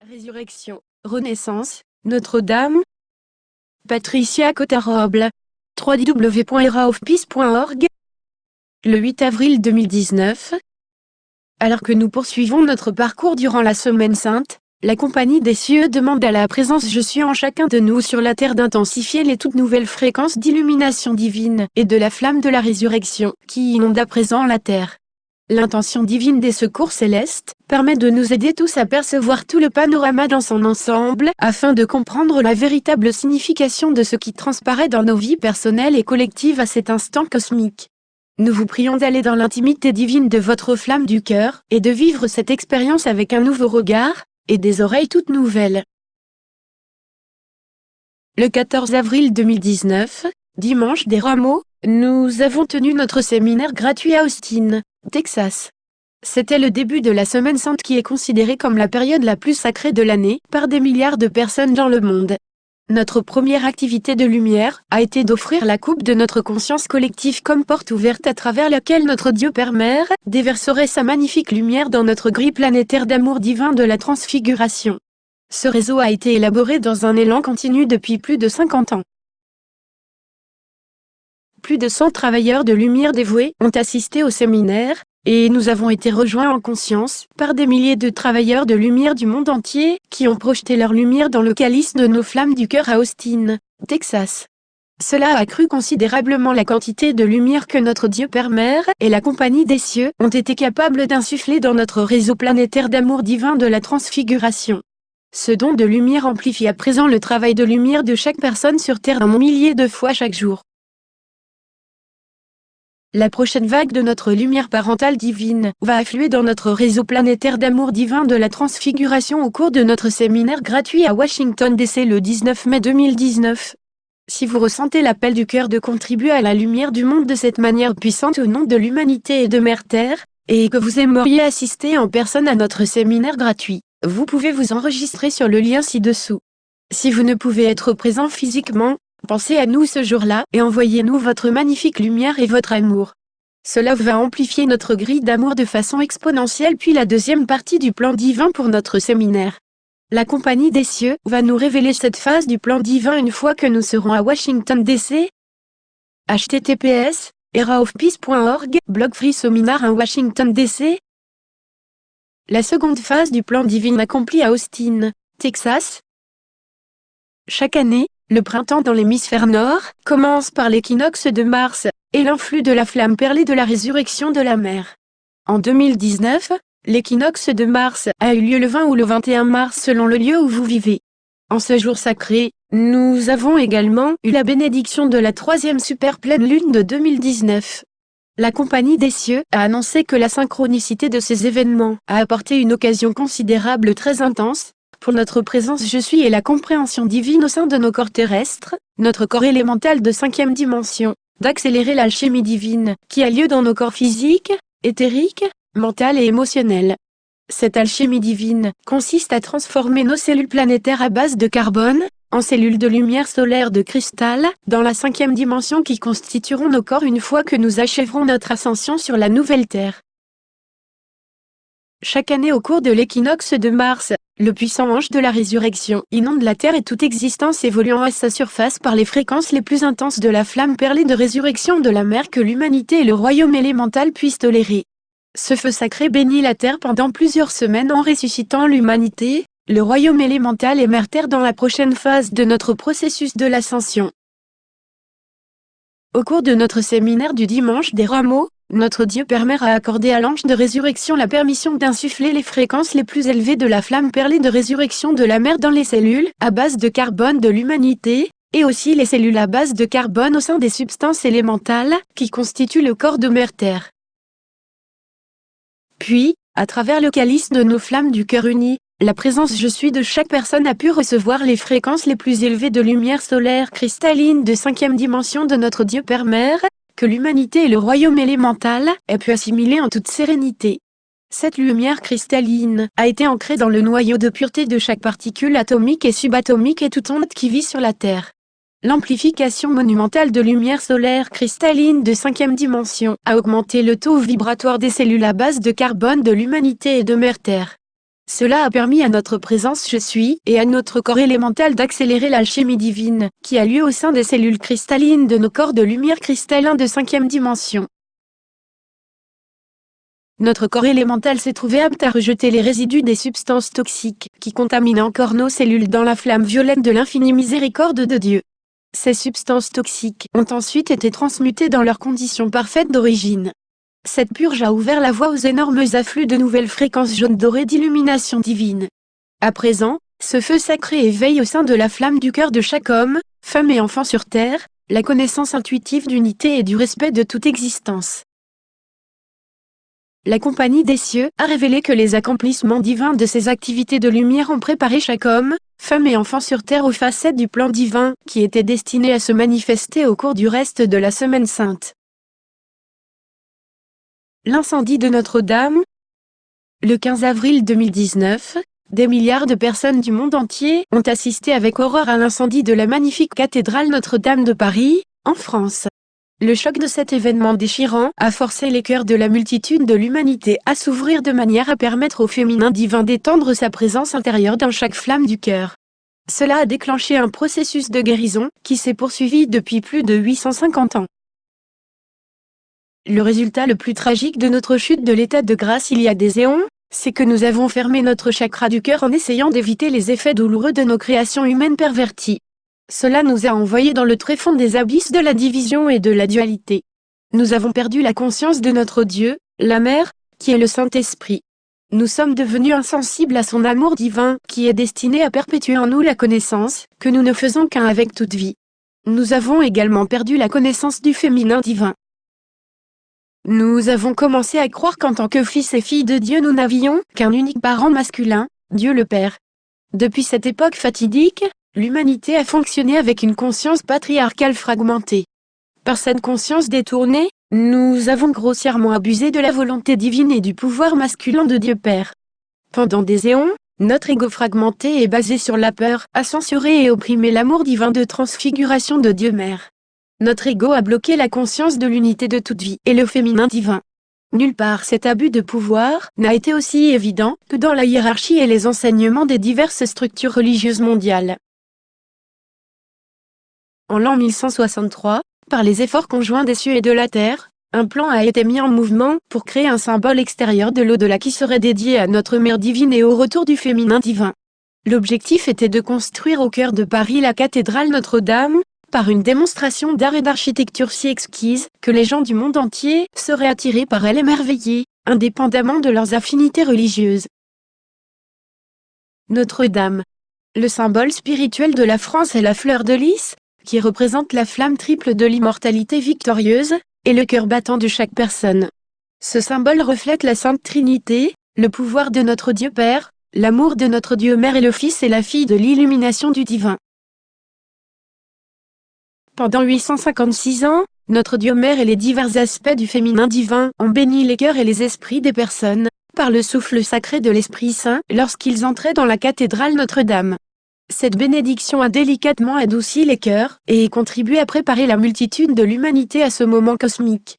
Résurrection, Renaissance, Notre-Dame. Patricia Cota-Roble. www.eraofpeace.org. Le 8 avril 2019. Alors que nous poursuivons notre parcours durant la Semaine Sainte, la Compagnie des cieux demande à la présence Je suis en chacun de nous sur la terre d'intensifier les toutes nouvelles fréquences d'illumination divine et de la flamme de la résurrection qui inonde à présent la terre. L'intention divine des secours célestes permet de nous aider tous à percevoir tout le panorama dans son ensemble afin de comprendre la véritable signification de ce qui transparaît dans nos vies personnelles et collectives à cet instant cosmique. Nous vous prions d'aller dans l'intimité divine de votre flamme du cœur et de vivre cette expérience avec un nouveau regard et des oreilles toutes nouvelles. Le 14 avril 2019, dimanche des Rameaux, nous avons tenu notre séminaire gratuit à Austin, Texas. C'était le début de la Semaine Sainte qui est considérée comme la période la plus sacrée de l'année par des milliards de personnes dans le monde. Notre première activité de lumière a été d'offrir la coupe de notre conscience collective comme porte ouverte à travers laquelle notre Dieu Père Mère déverserait sa magnifique lumière dans notre grille planétaire d'amour divin de la transfiguration. Ce réseau a été élaboré dans un élan continu depuis plus de 50 ans. Plus de 100 travailleurs de lumière dévoués ont assisté au séminaire, et nous avons été rejoints en conscience par des milliers de travailleurs de lumière du monde entier qui ont projeté leur lumière dans le calice de nos flammes du cœur à Austin, Texas. Cela a accru considérablement la quantité de lumière que notre Dieu Père Mère et la Compagnie des cieux ont été capables d'insuffler dans notre réseau planétaire d'amour divin de la transfiguration. Ce don de lumière amplifie à présent le travail de lumière de chaque personne sur Terre un millier de fois chaque jour. La prochaine vague de notre lumière parentale divine va affluer dans notre réseau planétaire d'amour divin de la transfiguration au cours de notre séminaire gratuit à Washington DC le 19 mai 2019. Si vous ressentez l'appel du cœur de contribuer à la lumière du monde de cette manière puissante au nom de l'humanité et de Mère Terre, et que vous aimeriez assister en personne à notre séminaire gratuit, vous pouvez vous enregistrer sur le lien ci-dessous. Si vous ne pouvez être présent physiquement, pensez à nous ce jour-là et envoyez-nous votre magnifique lumière et votre amour. Cela va amplifier notre grille d'amour de façon exponentielle puis la deuxième partie du plan divin pour notre séminaire. La Compagnie des cieux va nous révéler cette phase du plan divin une fois que nous serons à Washington DC. https://eraofpeace.org blog free seminar à Washington DC. La seconde phase du plan divin accompli à Austin, Texas. Chaque année, le printemps dans l'hémisphère nord commence par l'équinoxe de Mars et l'influx de la flamme perlée de la résurrection de la mer. En 2019, l'équinoxe de Mars a eu lieu le 20 ou le 21 mars selon le lieu où vous vivez. En ce jour sacré, nous avons également eu la bénédiction de la troisième super pleine lune de 2019. La Compagnie des cieux a annoncé que la synchronicité de ces événements a apporté une occasion considérable très intense pour notre présence je suis et la compréhension divine au sein de nos corps terrestres, notre corps élémental de 5e dimension, d'accélérer l'alchimie divine qui a lieu dans nos corps physiques, éthériques, mental et émotionnels. Cette alchimie divine consiste à transformer nos cellules planétaires à base de carbone en cellules de lumière solaire de cristal dans la 5e dimension qui constitueront nos corps une fois que nous achèverons notre ascension sur la nouvelle Terre. Chaque année au cours de l'équinoxe de Mars, le puissant ange de la résurrection inonde la Terre et toute existence évoluant à sa surface par les fréquences les plus intenses de la flamme perlée de résurrection de la mer que l'humanité et le royaume élémental puissent tolérer. Ce feu sacré bénit la Terre pendant plusieurs semaines en ressuscitant l'humanité, le royaume élémental et Mère Terre dans la prochaine phase de notre processus de l'ascension. Au cours de notre séminaire du dimanche des Rameaux, notre Dieu Père Mère a accordé à l'ange de résurrection la permission d'insuffler les fréquences les plus élevées de la flamme perlée de résurrection de la mer dans les cellules à base de carbone de l'humanité, et aussi les cellules à base de carbone au sein des substances élémentales qui constituent le corps de Mère Terre. Puis, à travers le calice de nos flammes du cœur uni, la présence je suis de chaque personne a pu recevoir les fréquences les plus élevées de lumière solaire cristalline de 5e dimension de notre Dieu Père Mère, que l'humanité et le royaume élémental aient pu assimiler en toute sérénité. Cette lumière cristalline a été ancrée dans le noyau de pureté de chaque particule atomique et subatomique et toute onde qui vit sur la Terre. L'amplification monumentale de lumière solaire cristalline de 5e dimension a augmenté le taux vibratoire des cellules à base de carbone de l'humanité et de Mère Terre. Cela a permis à notre présence Je suis et à notre corps élémental d'accélérer l'alchimie divine, qui a lieu au sein des cellules cristallines de nos corps de lumière cristallins de 5e dimension. Notre corps élémental s'est trouvé apte à rejeter les résidus des substances toxiques qui contaminent encore nos cellules dans la flamme violette de l'infinie miséricorde de Dieu. Ces substances toxiques ont ensuite été transmutées dans leurs conditions parfaites d'origine. Cette purge a ouvert la voie aux énormes afflux de nouvelles fréquences jaunes dorées d'illumination divine. À présent, ce feu sacré éveille au sein de la flamme du cœur de chaque homme, femme et enfant sur terre, la connaissance intuitive d'unité et du respect de toute existence. La Compagnie des cieux a révélé que les accomplissements divins de ces activités de lumière ont préparé chaque homme, femme et enfant sur terre aux facettes du plan divin qui étaient destinées à se manifester au cours du reste de la Semaine Sainte. L'incendie de Notre-Dame. Le 15 avril 2019, des milliards de personnes du monde entier ont assisté avec horreur à l'incendie de la magnifique cathédrale Notre-Dame de Paris, en France. Le choc de cet événement déchirant a forcé les cœurs de la multitude de l'humanité à s'ouvrir de manière à permettre au féminin divin d'étendre sa présence intérieure dans chaque flamme du cœur. Cela a déclenché un processus de guérison qui s'est poursuivi depuis plus de 850 ans. Le résultat le plus tragique de notre chute de l'état de grâce il y a des éons, c'est que nous avons fermé notre chakra du cœur en essayant d'éviter les effets douloureux de nos créations humaines perverties. Cela nous a envoyés dans le tréfonds des abysses de la division et de la dualité. Nous avons perdu la conscience de notre Dieu, la Mère, qui est le Saint-Esprit. Nous sommes devenus insensibles à son amour divin, qui est destiné à perpétuer en nous la connaissance, que nous ne faisons qu'un avec toute vie. Nous avons également perdu la connaissance du féminin divin. Nous avons commencé à croire qu'en tant que fils et filles de Dieu nous n'avions qu'un unique parent masculin, Dieu le Père. Depuis cette époque fatidique, l'humanité a fonctionné avec une conscience patriarcale fragmentée. Par cette conscience détournée, nous avons grossièrement abusé de la volonté divine et du pouvoir masculin de Dieu Père. Pendant des éons, notre ego fragmenté est basé sur la peur, a censuré et opprimé l'amour divin de transfiguration de Dieu Mère. Notre ego a bloqué la conscience de l'unité de toute vie et le féminin divin. Nulle part cet abus de pouvoir n'a été aussi évident que dans la hiérarchie et les enseignements des diverses structures religieuses mondiales. En l'an 1163, par les efforts conjoints des cieux et de la terre, un plan a été mis en mouvement pour créer un symbole extérieur de l'au-delà qui serait dédié à notre mère divine et au retour du féminin divin. L'objectif était de construire au cœur de Paris la cathédrale Notre-Dame, par une démonstration d'art et d'architecture si exquise que les gens du monde entier seraient attirés par elle émerveillés, indépendamment de leurs affinités religieuses. Notre-Dame. Le symbole spirituel de la France est la fleur de lys, qui représente la flamme triple de l'immortalité victorieuse, et le cœur battant de chaque personne. Ce symbole reflète la Sainte Trinité, le pouvoir de notre Dieu Père, l'amour de notre Dieu Mère et le Fils et la Fille de l'illumination du divin. Pendant 856 ans, notre Dieu Mère et les divers aspects du féminin divin ont béni les cœurs et les esprits des personnes, par le souffle sacré de l'Esprit Saint, lorsqu'ils entraient dans la cathédrale Notre-Dame. Cette bénédiction a délicatement adouci les cœurs, et contribué à préparer la multitude de l'humanité à ce moment cosmique.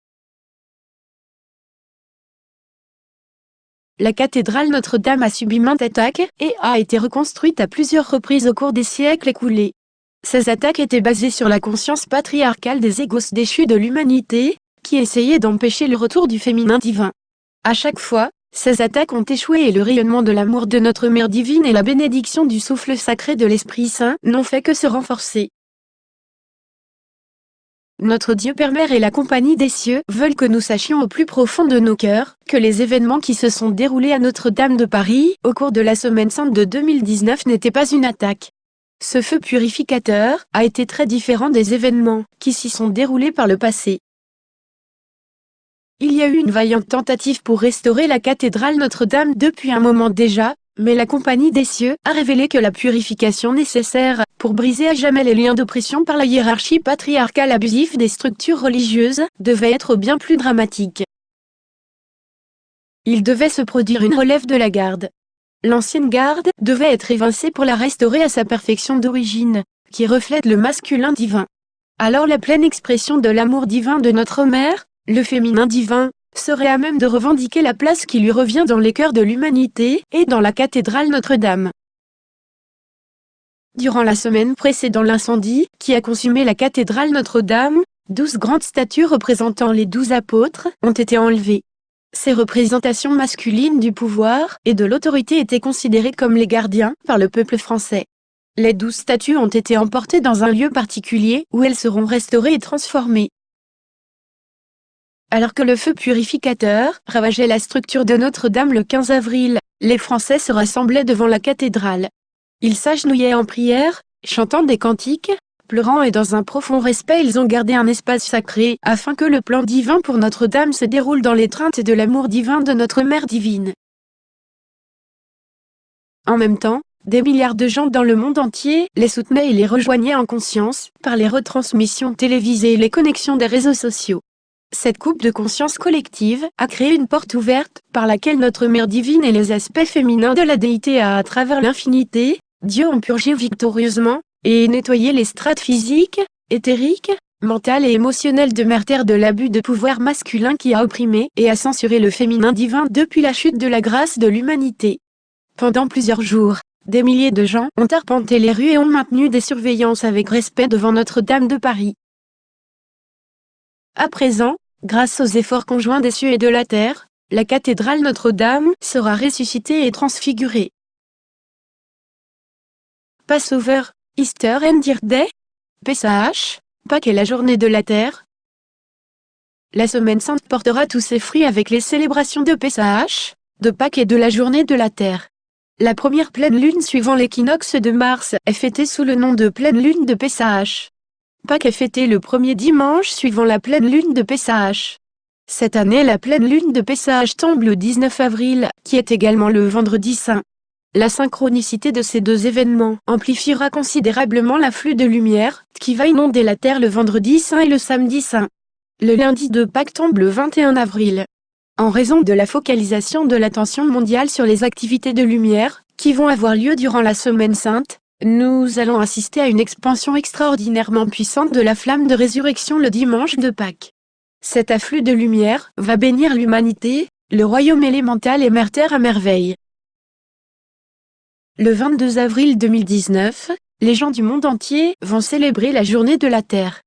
La cathédrale Notre-Dame a subi maintes attaques, et a été reconstruite à plusieurs reprises au cours des siècles écoulés. Ces attaques étaient basées sur la conscience patriarcale des égos déchus de l'humanité, qui essayaient d'empêcher le retour du féminin divin. À chaque fois, ces attaques ont échoué et le rayonnement de l'amour de notre Mère divine et la bénédiction du souffle sacré de l'Esprit Saint n'ont fait que se renforcer. Notre Dieu Père Mère et la Compagnie des cieux veulent que nous sachions au plus profond de nos cœurs que les événements qui se sont déroulés à Notre-Dame de Paris au cours de la Semaine Sainte de 2019 n'étaient pas une attaque. Ce feu purificateur a été très différent des événements qui s'y sont déroulés par le passé. Il y a eu une vaillante tentative pour restaurer la cathédrale Notre-Dame depuis un moment déjà, mais la Compagnie des cieux a révélé que la purification nécessaire pour briser à jamais les liens d'oppression par la hiérarchie patriarcale abusive des structures religieuses devait être bien plus dramatique. Il devait se produire une relève de la garde. L'ancienne garde devait être évincée pour la restaurer à sa perfection d'origine, qui reflète le masculin divin. Alors la pleine expression de l'amour divin de notre Mère, le féminin divin, serait à même de revendiquer la place qui lui revient dans les cœurs de l'humanité et dans la cathédrale Notre-Dame. Durant la semaine précédant l'incendie, qui a consumé la cathédrale Notre-Dame, 12 grandes statues représentant les 12 apôtres ont été enlevées. Ces représentations masculines du pouvoir et de l'autorité étaient considérées comme les gardiens par le peuple français. Les 12 statues ont été emportées dans un lieu particulier où elles seront restaurées et transformées. Alors que le feu purificateur ravageait la structure de Notre-Dame le 15 avril, les Français se rassemblaient devant la cathédrale. Ils s'agenouillaient en prière, chantant des cantiques, pleurant et dans un profond respect ils ont gardé un espace sacré afin que le plan divin pour Notre-Dame se déroule dans l'étreinte de l'amour divin de notre Mère divine. En même temps, des milliards de gens dans le monde entier les soutenaient et les rejoignaient en conscience par les retransmissions télévisées et les connexions des réseaux sociaux. Cette coupe de conscience collective a créé une porte ouverte par laquelle notre Mère divine et les aspects féminins de la déité à travers l'infinité, Dieu ont purgé victorieusement et nettoyé les strates physiques, éthériques, mentales et émotionnelles de Mère Terre de l'abus de pouvoir masculin qui a opprimé et a censuré le féminin divin depuis la chute de la grâce de l'humanité. Pendant plusieurs jours, des milliers de gens ont arpenté les rues et ont maintenu des surveillances avec respect devant Notre-Dame de Paris. À présent, grâce aux efforts conjoints des cieux et de la terre, la cathédrale Notre-Dame sera ressuscitée et transfigurée. Passover, Easter and Day, Pessah, Pâques est la journée de la terre. La semaine sainte portera tous ses fruits avec les célébrations de Pessah, de Pâques et de la journée de la terre. La première pleine lune suivant l'équinoxe de mars est fêtée sous le nom de pleine lune de Pessah. Pâques est fêtée le premier dimanche suivant la pleine lune de Pessah. Cette année la pleine lune de Pessah tombe le 19 avril, qui est également le vendredi saint. La synchronicité de ces deux événements amplifiera considérablement l'afflux de lumière, qui va inonder la terre le vendredi saint et le samedi saint. Le lundi de Pâques tombe le 21 avril. En raison de la focalisation de l'attention mondiale sur les activités de lumière, qui vont avoir lieu durant la semaine sainte, nous allons assister à une expansion extraordinairement puissante de la flamme de résurrection le dimanche de Pâques. Cet afflux de lumière va bénir l'humanité, le royaume élémental et Mère Terre à merveille. Le 22 avril 2019, les gens du monde entier vont célébrer la journée de la Terre.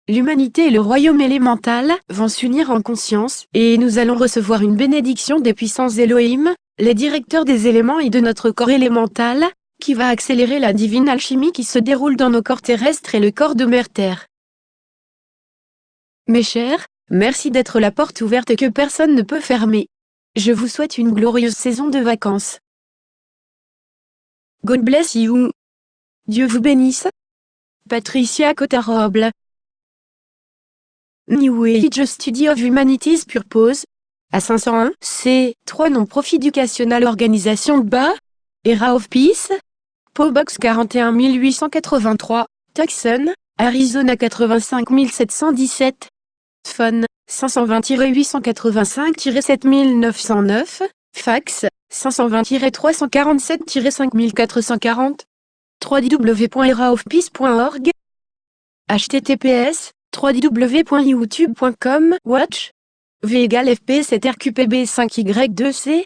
L'humanité et le royaume élémental vont s'unir en conscience et nous allons recevoir une bénédiction des puissances Elohim, les directeurs des éléments et de notre corps élémental, qui va accélérer la divine alchimie qui se déroule dans nos corps terrestres et le corps de Mère Terre. Mes chers, merci d'être la porte ouverte que personne ne peut fermer. Je vous souhaite une glorieuse saison de vacances. God bless you. Dieu vous bénisse. Patricia Cotaroble. New Age Study of Humanities Purpose. À 501, C. 3 non-profit Educational Organisation BA. Era of Peace. PO Box 41 883, Tucson, Arizona 85 717. Phone, 520-885-7909. Fax, 520-347-5440. www.eraofpeace.org. https www.youtube.com Watch V = FP 7 RQPB 5Y2C.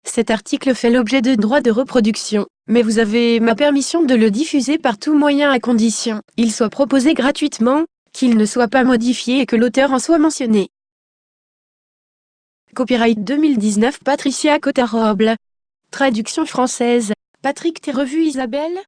Cet article fait l'objet de droits de reproduction, mais vous avez ma permission de le diffuser par tout moyen à condition qu'il soit proposé gratuitement, qu'il ne soit pas modifié et que l'auteur en soit mentionné. Copyright 2019 Patricia Cotaroble. Traduction française, Patrick T. Revue Isabelle.